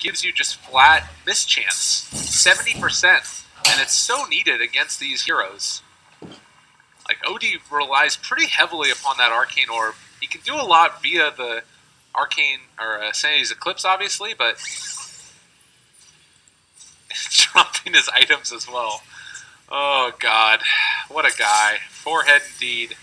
gives you just flat mischance, 70%, and it's so needed against these heroes. Like, OD relies pretty heavily upon that Arcane Orb. He can do a lot via the Arcane, or Sanity's Eclipse, obviously, but dropping his items as well. Oh, God. What a guy. Forehead indeed.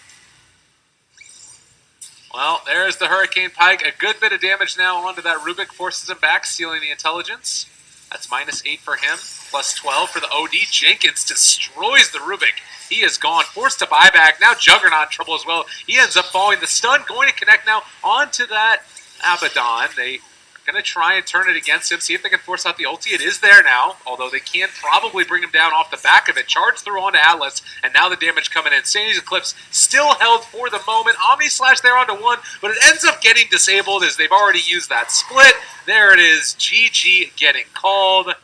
Well, there's the Hurricane Pike. A good bit of damage now onto that Rubik. Forces him back, stealing the intelligence. That's -8 for him, +12 for the OD. Jenkins destroys the Rubik. He is gone, forced to buy back. Now Juggernaut in trouble as well. He ends up falling. The stun going to connect now onto that Abaddon. They are going to try and turn it against him, see if they can force out the ulti. It is there now, although they can probably bring him down off the back of it. Charge through onto Atlas, and now the damage coming in. Sanity's Eclipse still held for the moment. Omni Slash there onto one, but it ends up getting disabled as they've already used that split. There it is, GG getting called,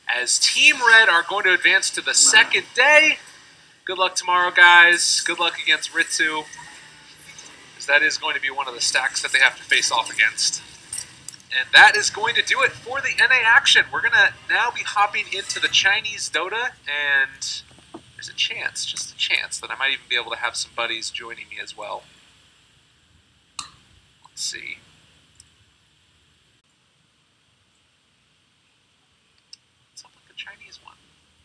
as Team Red are going to advance to the second day. Good luck tomorrow, guys. Good luck against Ritsu, because that is going to be one of the stacks that they have to face off against. And that is going to do it for the NA action. We're going to now be hopping into the Chinese Dota, and there's a chance, just a chance, that I might even be able to have some buddies joining me as well. Let's see. What's up with the Chinese one?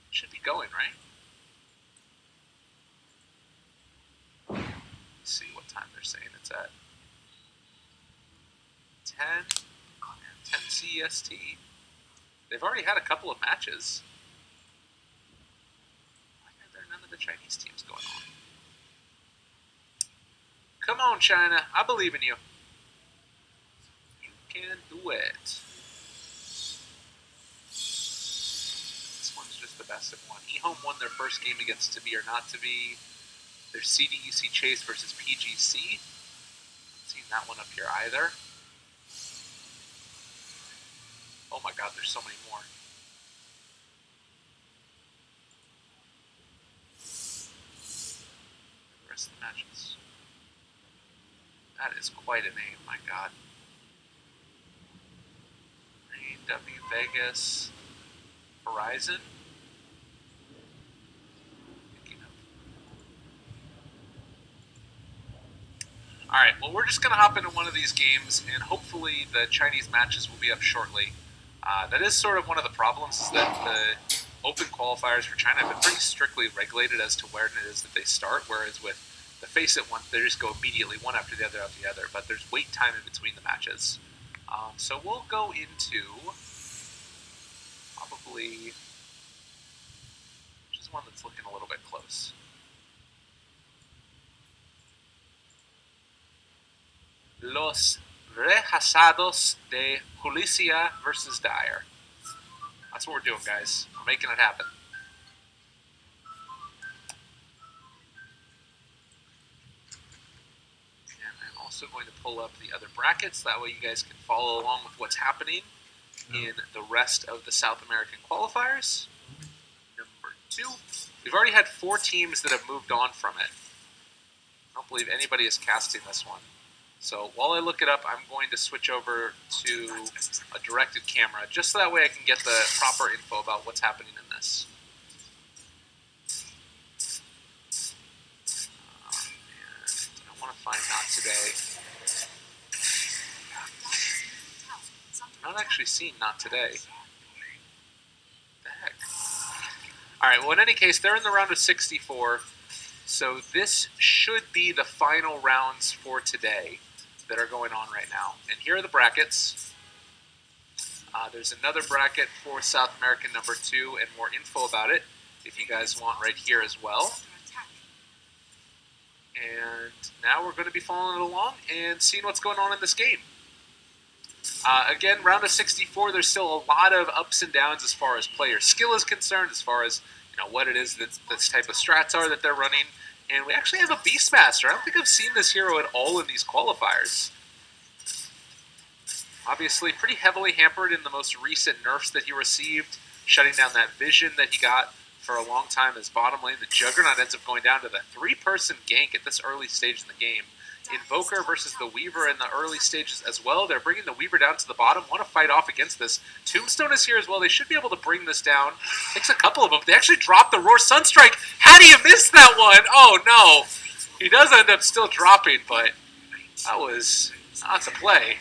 It should be going, right? Let's see what time they're saying it's at. 10 CEST. They've already had a couple of matches. Why are there none of the Chinese teams going on? Come on, China. I believe in you. You can do it. This one's just the best of one. EHOME won their first game against To Be or Not To Be. There's CDUC Chase versus PGC. Haven't seen that one up here either. Oh my god, there's so many more. The rest of the matches. That is quite a name, my god. Rain, W, Vegas, Horizon. Alright, well, we're just going to hop into one of these games, and hopefully the Chinese matches will be up shortly. That is sort of one of the problems, is that the open qualifiers for China have been pretty strictly regulated as to where it is that they start, whereas with the Face It one, they just go immediately one after the other, but there's wait time in between the matches. So we'll go into probably, which is one that's looking a little bit close. Los Rehasados de Julicia versus Dyer. That's what we're doing, guys. We're making it happen. And I'm also going to pull up the other brackets. That way you guys can follow along with what's happening in the rest of the South American qualifiers. Number 2. We've already had 4 teams that have moved on from it. I don't believe anybody is casting this one. So while I look it up, I'm going to switch over to a directed camera, just so that way I can get the proper info about what's happening in this. And I want to find Not Today. I'm not actually seeing Not Today. What the heck? Alright, well in any case, they're in the round of 64. So this should be the final rounds for today that are going on right now. And here are the brackets. There's another bracket for South American number 2 and more info about it if you guys want right here as well. And now we're going to be following it along and seeing what's going on in this game. Again, round of 64, there's still a lot of ups and downs as far as player skill is concerned, as far as what it is that this type of strats are that they're running. And we actually have a Beastmaster. I don't think I've seen this hero at all in these qualifiers. Obviously, pretty heavily hampered in the most recent nerfs that he received, shutting down that vision that he got for a long time as bottom lane. The Juggernaut ends up going down to the 3-person gank at this early stage in the game. Invoker versus the Weaver in the early stages as well. They're bringing the Weaver down to the bottom. Want to fight off against this. Tombstone is here as well. They should be able to bring this down. Takes a couple of them. They actually dropped the Roar Sunstrike. How do you miss that one? Oh, no. He does end up still dropping, but that was not to play.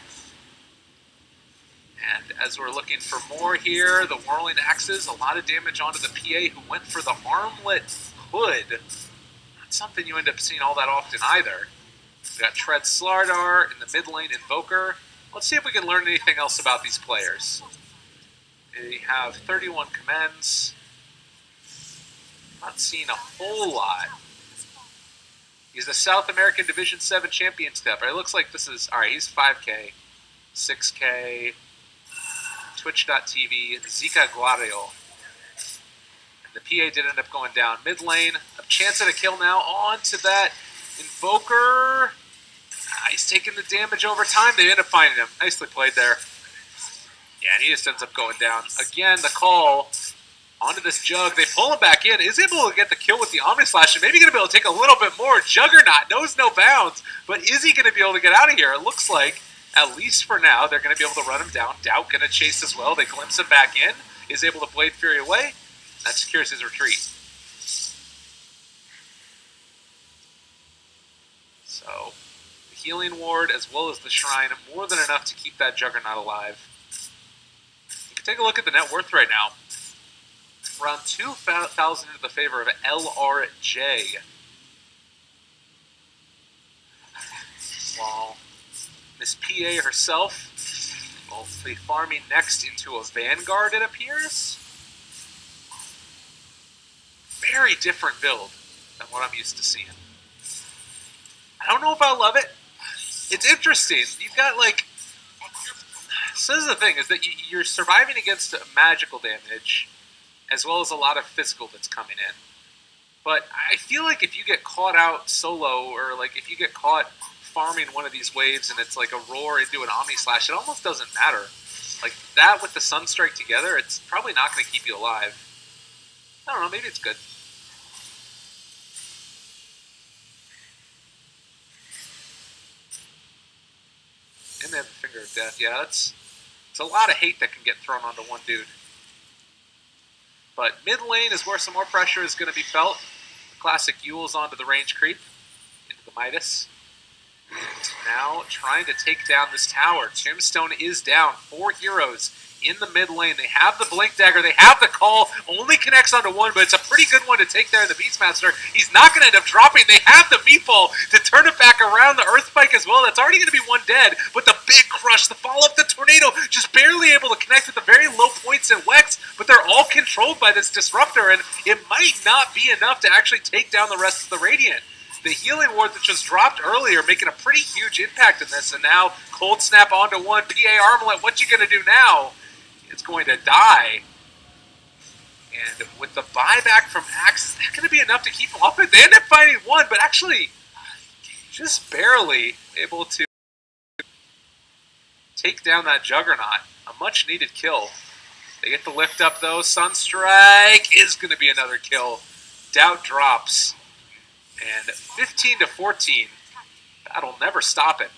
And as we're looking for more here, the Whirling Axes, a lot of damage onto the PA who went for the Armlet Hood. Not something you end up seeing all that often either. We got Tread Slardar in the mid lane, Invoker. Let's see if we can learn anything else about these players. They have 31 commends. Not seeing a whole lot. He's a South American Division 7 champion step. It looks like this is, alright, he's 5K, 6K, Twitch.tv, Zika Guario. And the PA did end up going down. Mid lane, a chance at a kill now. On to that Invoker. He's taking the damage over time. They end up finding him. Nicely played there. Yeah, and he just ends up going down. Again, the call onto this Jug. They pull him back in. Is able to get the kill with the Omni Slash. And maybe going to be able to take a little bit more. Juggernaut knows no bounds. But is he going to be able to get out of here? It looks like, at least for now, they're going to be able to run him down. Doubt going to chase as well. They glimpse him back in. Is able to Blade Fury away. That secures his retreat. So, the Healing Ward as well as the Shrine, more than enough to keep that Juggernaut alive. You can take a look at the net worth right now. Around 2,000 in the favor of LRJ. While Miss PA herself will be farming next into a Vanguard, it appears. Very different build than what I'm used to seeing. I don't know if I love it. It's interesting. You've got, like... So this is the thing, is that you're surviving against magical damage, as well as a lot of physical that's coming in. But I feel like if you get caught out solo, or like if you get caught farming one of these waves and it's like a roar into an Omni Slash, it almost doesn't matter. Like that with the Sunstrike together, it's probably not going to keep you alive. I don't know, maybe it's good. And they have the Finger of Death. Yeah, it's a lot of hate that can get thrown onto one dude. But mid lane is where some more pressure is going to be felt. The classic Yule's onto the range creep, into the Midas. And now trying to take down this tower. Tombstone is down. 4 heroes in the mid lane. They have the Blink Dagger. They have the call. Only connects onto one, but it's a pretty good one to take there in the Beastmaster. He's not going to end up dropping. They have the Meatball to turn it back around. The Earth Spike as well. That's already going to be one dead, but the big crush, the follow-up, the Tornado, just barely able to connect with the very low points in Wex, but they're all controlled by this Disruptor, and it might not be enough to actually take down the rest of the Radiant. The Healing Ward that just dropped earlier making a pretty huge impact in this, and now Cold Snap onto one. PA Armlet, what you going to do now? It's going to die. And with the buyback from Axe, is that going to be enough to keep them up? They end up finding one, but actually just barely able to take down that Juggernaut. A much-needed kill. They get the lift up, though. Sunstrike is going to be another kill. Doubt drops. And 15-14. That'll never stop it.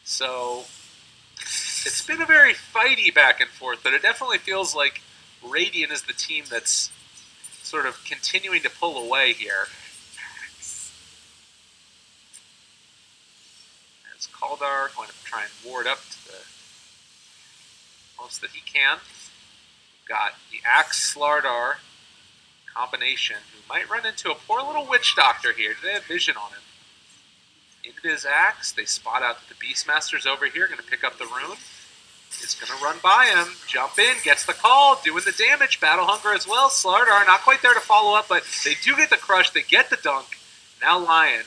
So, it's been a very fighty back and forth, but it definitely feels like Radiant is the team that's sort of continuing to pull away here. As Kaldar going to try and ward up to the most that he can. We've got the Axe Slardar combination, who might run into a poor little Witch Doctor here. Do they have vision on him? Into his Axe, they spot out that the Beastmaster's over here, going to pick up the rune. Is going to run by him, jump in, gets the call, doing the damage, Battle Hunger as well. Slardar not quite there to follow up, but they do get the crush, they get the dunk. Now Lion,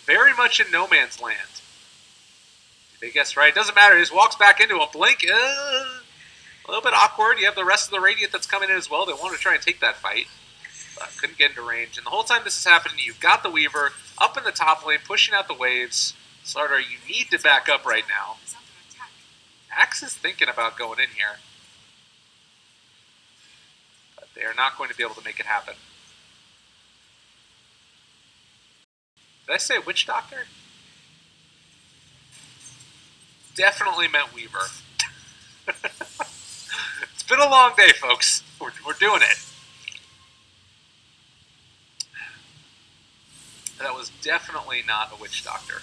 very much in no man's land. Did they guess right? Doesn't matter, he just walks back into a blink. A little bit awkward. You have the rest of the Radiant that's coming in as well. They want to try and take that fight. Couldn't get into range. And the whole time this is happening, you've got the Weaver up in the top lane, pushing out the waves. Slardar, you need to back up right now. Axe is thinking about going in here. But they are not going to be able to make it happen. Did I say Witch Doctor? Definitely meant Weaver. It's been a long day, folks. We're doing it. That was definitely not a Witch Doctor.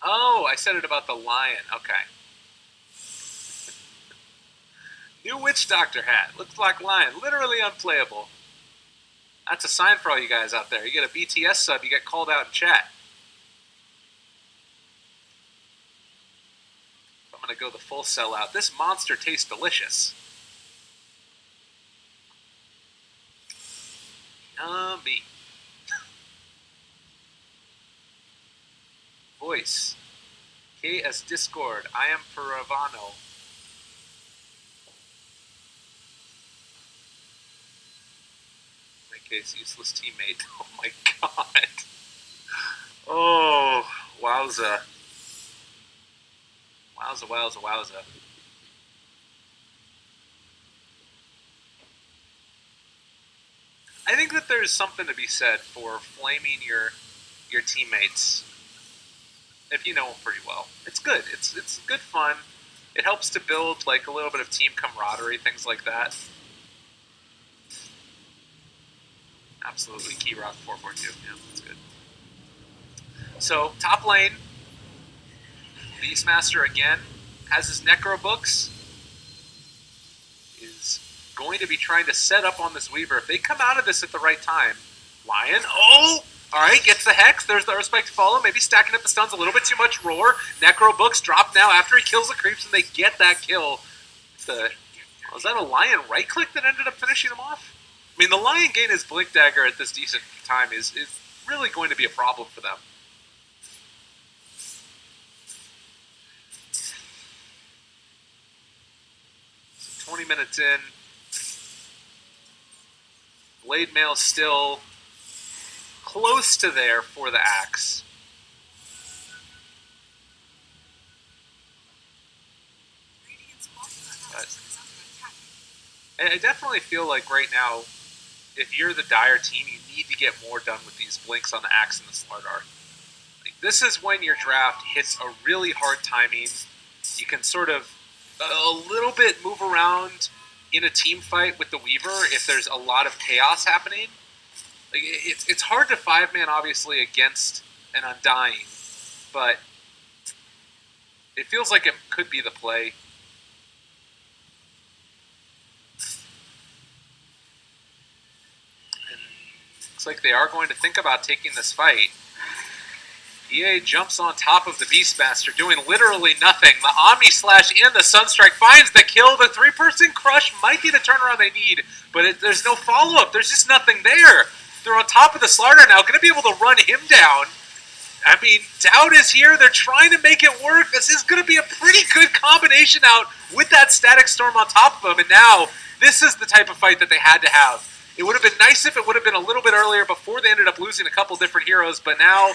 Oh, I said it about the lion. Okay. New Witch Doctor hat. Looks like lion. Literally unplayable. That's a sign for all you guys out there. You get a BTS sub, you get called out in chat. I'm going to go the full sellout. This monster tastes delicious. Yummy. Voice. KS Discord. I am Paravano. My case, useless teammate. Oh my god. Oh, wowza. Wowza, wowza, wowza. I think that there's something to be said for flaming your teammates if you know them pretty well. It's good. It's good fun. It helps to build like a little bit of team camaraderie, things like that. Absolutely, Key Rock 442. Yeah, that's good. So top lane, Beastmaster again has his Necro books. Is going to be trying to set up on this Weaver. If they come out of this at the right time, Lion, oh, all right, gets the Hex. There's the Respect to follow. Maybe stacking up the stuns a little bit too much. Roar. Necro books drop now after he kills the creeps, and they get that kill. Was that a Lion right click that ended up finishing him off? I mean, the Lion gain his Blink Dagger at this decent time is really going to be a problem for them. So 20 minutes in. Blade Mail still close to there for the Axe. But I definitely feel like right now, if you're the Dire team, you need to get more done with these blinks on the Axe and the Slardar. Like, this is when your draft hits a really hard timing. You can sort of a little bit move around in a team fight with the Weaver if there's a lot of chaos happening. Like, it's hard to 5-man, obviously, against an Undying, but it feels like it could be the play. And looks like they are going to think about taking this fight. EA jumps on top of the Beastmaster, doing literally nothing. The Omni Slash and the Sunstrike finds the kill. The 3-person crush might be the turnaround they need, but there's no follow-up. There's just nothing there. They're on top of the Slardar now, going to be able to run him down. I mean, Doubt is here. They're trying to make it work. This is going to be a pretty good combination out with that Static Storm on top of him, and now this is the type of fight that they had to have. It would have been nice if it would have been a little bit earlier before they ended up losing a couple different heroes, but now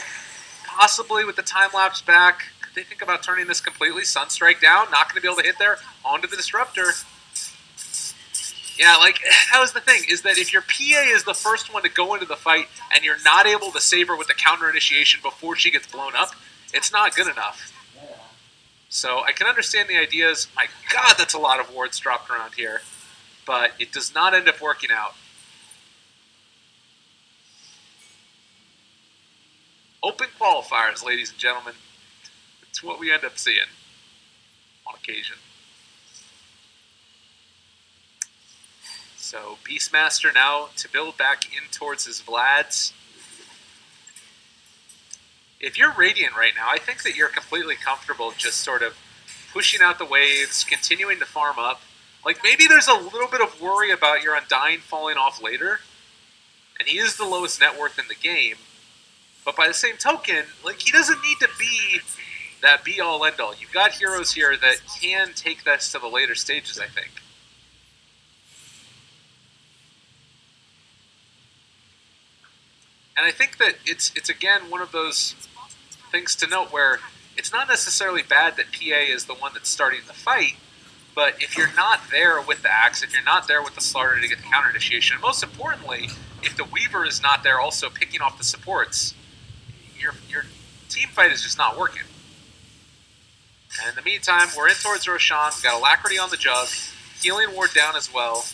possibly with the time-lapse back, could they think about turning this completely? Sunstrike down, not going to be able to hit there, onto the Disruptor. Yeah, like, that was the thing, is that if your PA is the first one to go into the fight and you're not able to save her with the counter-initiation before she gets blown up, it's not good enough. So I can understand the ideas. My god, that's a lot of wards dropped around here. But it does not end up working out. Open qualifiers, ladies and gentlemen. It's what we end up seeing on occasion. So Beastmaster now to build back in towards his Vlads. If you're Radiant right now, I think that you're completely comfortable just sort of pushing out the waves, continuing to farm up. Like, maybe there's a little bit of worry about your Undying falling off later, and he is the lowest net worth in the game. But by the same token, like, he doesn't need to be that be-all, end-all. You've got heroes here that can take this to the later stages, I think. And I think that it's again one of those things to note where it's not necessarily bad that PA is the one that's starting the fight, But if you're not there with the axe, if you're not there with the Slarder to get the counter initiation, and most importantly, if the Weaver is not there also picking off the supports, your team fight is just not working. And in the meantime, we're in towards Roshan. We've got Alacrity on the Jug. Healing Ward down as well.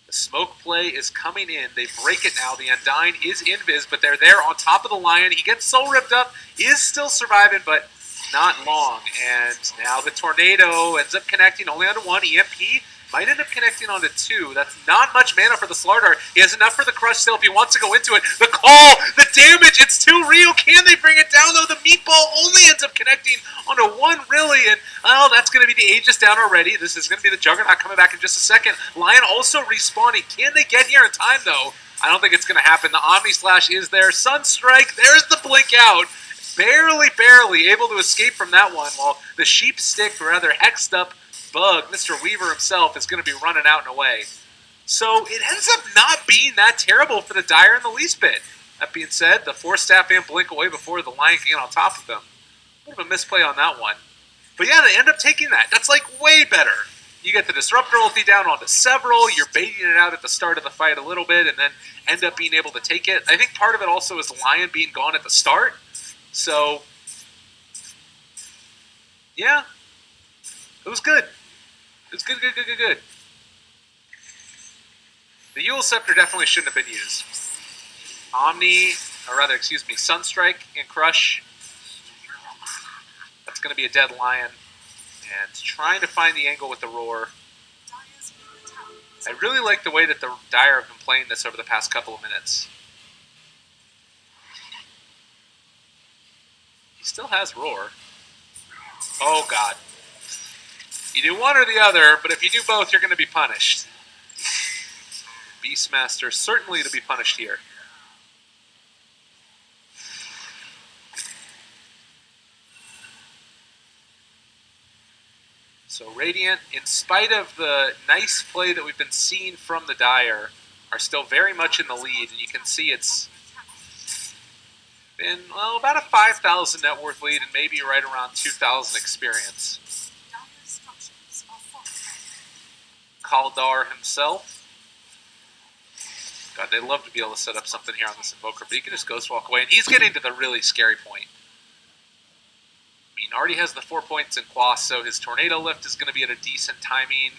The smoke play is coming in. They break it now. The Undying is invis, but they're there on top of the Lion. He gets soul ripped up, is still surviving, but not long. And now the Tornado ends up connecting only onto one. EMP might end up connecting onto two. That's not much mana for the Slardar. He has enough for the Crush still if he wants to go into it. The call, the damage, it's too real. Can they bring it down, though? The Meatball only ends up connecting onto one, really. And, well, that's going to be the Aegis down already. This is going to be the Juggernaut coming back in just a second. Lion also respawning. Can they get here in time, though? I don't think it's going to happen. The Omni Slash is there. Sunstrike, there's the blink out. Barely able to escape from that one, while the Sheep Stick, rather hexed up Bug, Mr. Weaver himself, is going to be running out and away. So it ends up not being that terrible for the Dire in the least bit. That being said, the Force Staff and blink away before the Lion can get on top of them. A bit of a misplay on that one. But yeah, they end up taking that. That's like way better. You get the Disruptor ulti down onto several, you're baiting it out at the start of the fight a little bit, and then end up being able to take it. I think part of it also is Lion being gone at the start. So, yeah, it was good. It was good. The Yule Scepter definitely shouldn't have been used. Sunstrike and Crush. That's going to be a dead Lion. And trying to find the angle with the Roar. I really like the way that the Dire have been playing this over the past couple of minutes. He still has Roar. Oh, God. You do one or the other, but if you do both, you're going to be punished. Beastmaster certainly to be punished here. So Radiant, in spite of the nice play that we've been seeing from the Dire, are still very much in the lead, and you can see it's been, well, about a 5,000 net worth lead and maybe right around 2,000 experience. Kaldar himself. God, they'd love to be able to set up something here on this Invoker, but he can just Ghost Walk away, and he's getting to the really scary point. I mean, already has the 4 points in Quas, so his Tornado lift is going to be at a decent timing.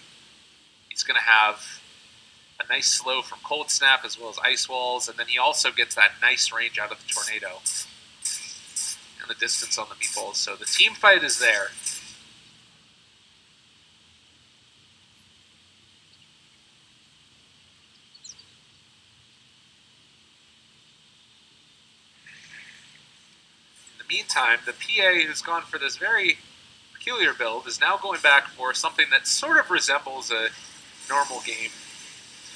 He's going to have a nice slow from Cold Snap as well as Ice Walls, and then he also gets that nice range out of the Tornado and the distance on the Meatballs. So the team fight is there. Meantime, the PA who's gone for this very peculiar build is now going back for something that sort of resembles a normal game.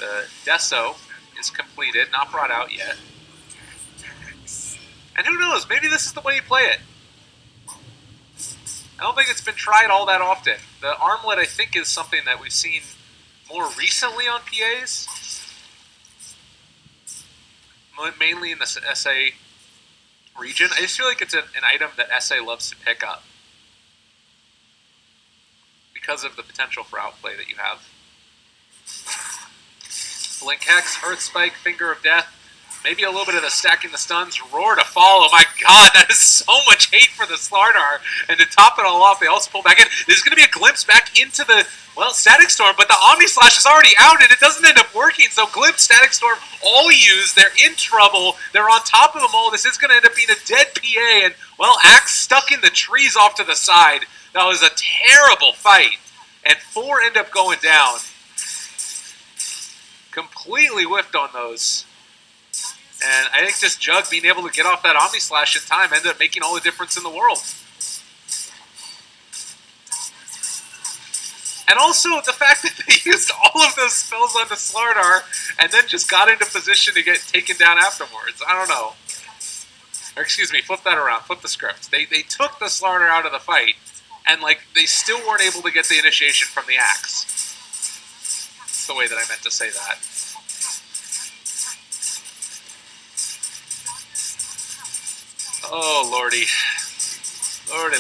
The Deso is completed, not brought out yet. And who knows, maybe this is the way you play it. I don't think it's been tried all that often. The Armlet, I think, is something that we've seen more recently on PAs. Mainly in the SA region. I just feel like it's an item that SA loves to pick up because of the potential for outplay that you have. Blink Hex, Earth Spike, Finger of Death, maybe a little bit of the stacking the stuns, Roar to follow. My God, that is so much hate for the Slardar. And to top it all off, they also pull back in. There's going to be a glimpse back into the, well, Static Storm, but the Omni Slash is already out and it doesn't end up working. So Glimpse, Static Storm, all used. They're in trouble. They're on top of them all. This is going to end up being a dead PA. And, well, Axe stuck in the trees off to the side. That was a terrible fight. And 4 end up going down. Completely whiffed on those. And I think just Jug being able to get off that Omni Slash in time ended up making all the difference in the world. And also the fact that they used all of those spells on the Slardar and then just got into position to get taken down afterwards. I don't know. Or excuse me, flip that around. Flip the script. They took the Slardar out of the fight and like they still weren't able to get the initiation from the Axe. That's the way that I meant to say that. Oh, lordy. Lordy.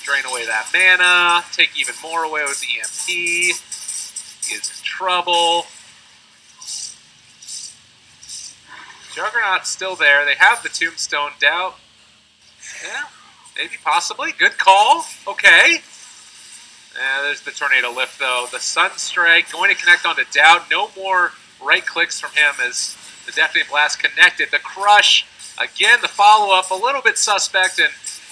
Drain away that mana. Take even more away with the EMP. He is in trouble. Juggernaut's still there. They have the Tombstone out. Yeah, maybe, possibly. Good call. Okay. There's the Tornado Lift, though. The Sunstrike going to connect onto Dowd. No more right clicks from him as the Deafening Blast connected. The Crush, again, the follow-up, a little bit suspect, and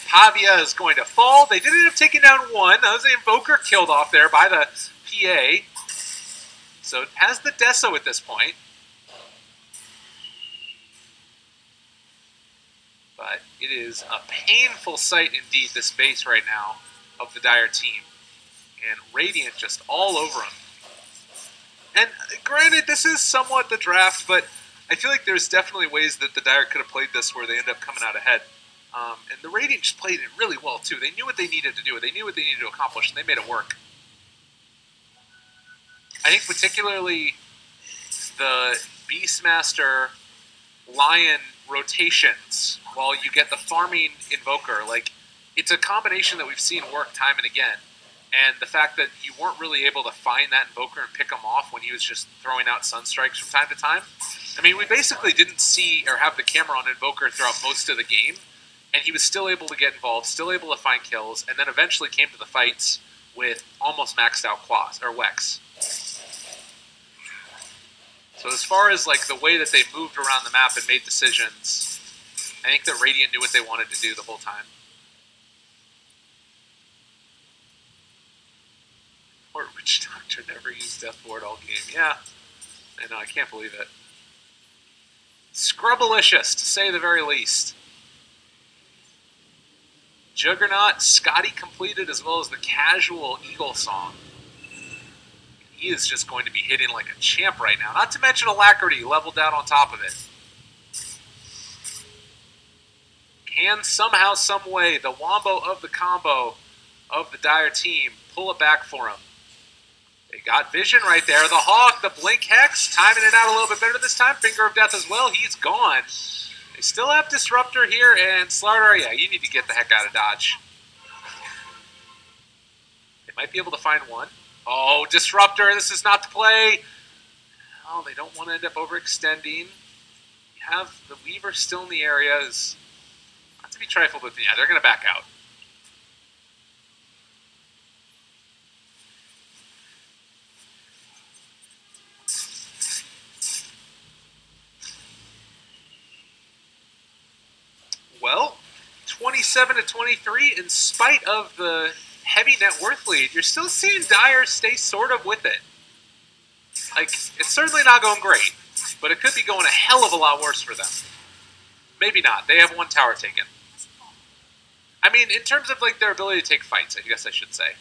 Pavia is going to fall. They did end up taking down one. That was the Invoker killed off there by the PA. So it has the Deso at this point. But it is a painful sight indeed, this base right now of the Dire team. And Radiant just all over him. And granted, this is somewhat the draft, but I feel like there's definitely ways that the Dire could have played this where they end up coming out ahead. And the Radiant just played it really well, too. They knew what they needed to do. They knew what they needed to accomplish, and they made it work. I think particularly the Beastmaster Lion rotations while you get the farming Invoker, like, it's a combination that we've seen work time and again. And the fact that you weren't really able to find that Invoker and pick him off when he was just throwing out Sunstrikes from time to time. I mean, we basically didn't see or have the camera on Invoker throughout most of the game, and he was still able to get involved, still able to find kills, and then eventually came to the fights with almost maxed out Quas, or Wex. So as far as like the way that they moved around the map and made decisions, I think that Radiant knew what they wanted to do the whole time. Or Witch Doctor never used Death Ward all game. Yeah, I know, I can't believe it. Scrubbalicious, to say the very least. Juggernaut, Scotty completed, as well as the casual Eagle Song. He is just going to be hitting like a champ right now. Not to mention Alacrity leveled out on top of it. Can somehow, some way, the Wombo of the combo of the Dire team pull it back for him. They got Vision right there. The Hawk, the Blink Hex, timing it out a little bit better this time. Finger of Death as well. He's gone. They still have Disruptor here, and Slardar, yeah, you need to get the heck out of Dodge. They might be able to find one. Oh, Disruptor, this is not the play. Oh, they don't want to end up overextending. You have the Weaver still in the area. Is not to be trifled with. Yeah, they're going to back out. Well, 27-23, in spite of the heavy net worth lead, you're still seeing Dire stay sort of with it. Like, it's certainly not going great, but it could be going a hell of a lot worse for them. Maybe not. They have one tower taken. I mean, in terms of like their ability to take fights, I guess I should say.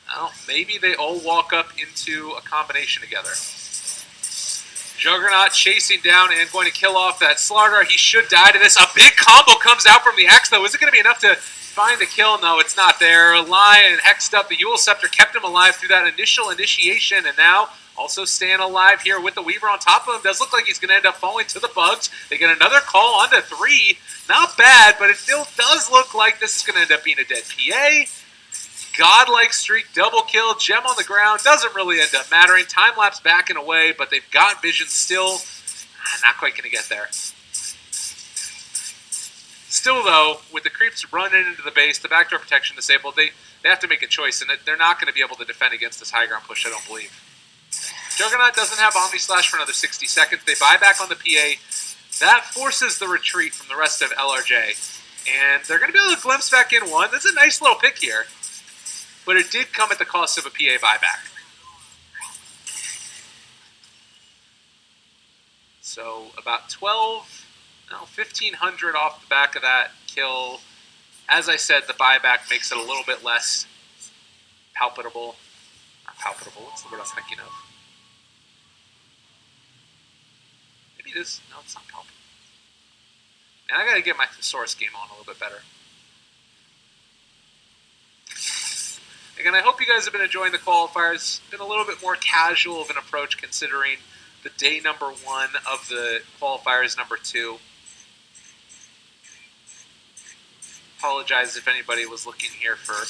Well, maybe they all walk up into a combination together. Juggernaut chasing down and going to kill off that Slardar. He should die to this. A big combo comes out from the axe, though. Is it going to be enough to find the kill? No, it's not there. Lion hexed up. The Eul Scepter kept him alive through that initial initiation, and now also staying alive here with the Weaver on top of him. Does look like he's going to end up falling to the bugs. They get another call onto 3. Not bad, but it still does look like this is going to end up being a dead PA. Godlike streak, double kill, gem on the ground, doesn't really end up mattering. Time-lapse backing away, but they've got Vision still. Not quite going to get there. Still, though, with the creeps running into the base, the backdoor protection disabled, they have to make a choice, and they're not going to be able to defend against this high ground push, I don't believe. Juggernaut doesn't have Omni Slash for another 60 seconds. They buy back on the PA. That forces the retreat from the rest of LRJ. And they're going to be able to glimpse back in one. This is a nice little pick here. But it did come at the cost of a PA buyback. So about 1,500 off the back of that kill. As I said, the buyback makes it a little bit less palpable. Not palpable, what's the word I was thinking of? Maybe it is. No, it's not palpable. Now I gotta get my Thesaurus game on a little bit better. Again, I hope you guys have been enjoying the qualifiers. It's been a little bit more casual of an approach considering the day number 1 of the qualifiers number 2. Apologize if anybody was looking here for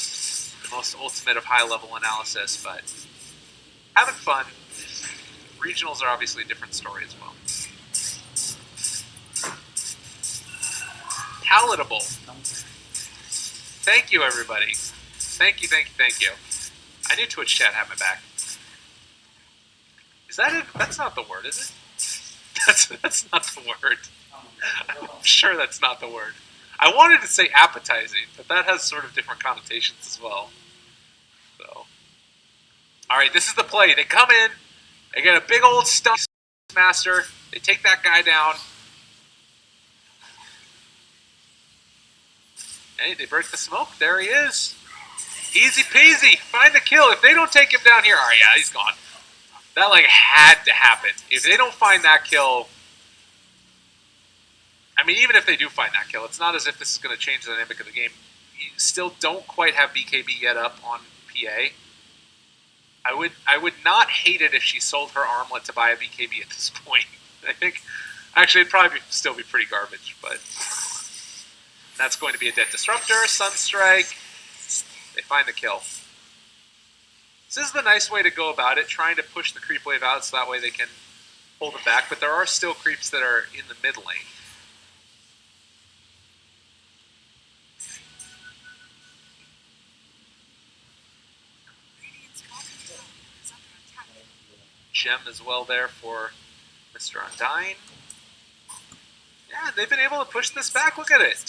the most ultimate of high-level analysis, but having fun. Regionals are obviously a different story as well. Palatable. Thank you, everybody. Thank you, thank you, thank you. I knew Twitch chat had my back. Is that it? That's not the word, is it? That's not the word. I'm sure that's not the word. I wanted to say appetizing, but that has sort of different connotations as well. So, all right, this is the play. They come in, they get a big old stun master. They take that guy down. Hey, they break the smoke. There he is. Easy peasy. Find the kill. If they don't take him down here, all right, yeah, he's gone. That like had to happen. If they don't find that kill, I mean, even if they do find that kill, it's not as if this is going to change the dynamic of the game. You still don't quite have BKB yet up on PA. I would not hate it if she sold her armlet to buy a BKB at this point. I think, actually, it'd probably still be pretty garbage, but that's going to be a dead disruptor, Sunstrike. They find the kill. This is the nice way to go about it, trying to push the creep wave out so that way they can hold them back, but there are still creeps that are in the mid lane. Gem as well there for Mr. Undyne. Yeah, they've been able to push this back. Look at it.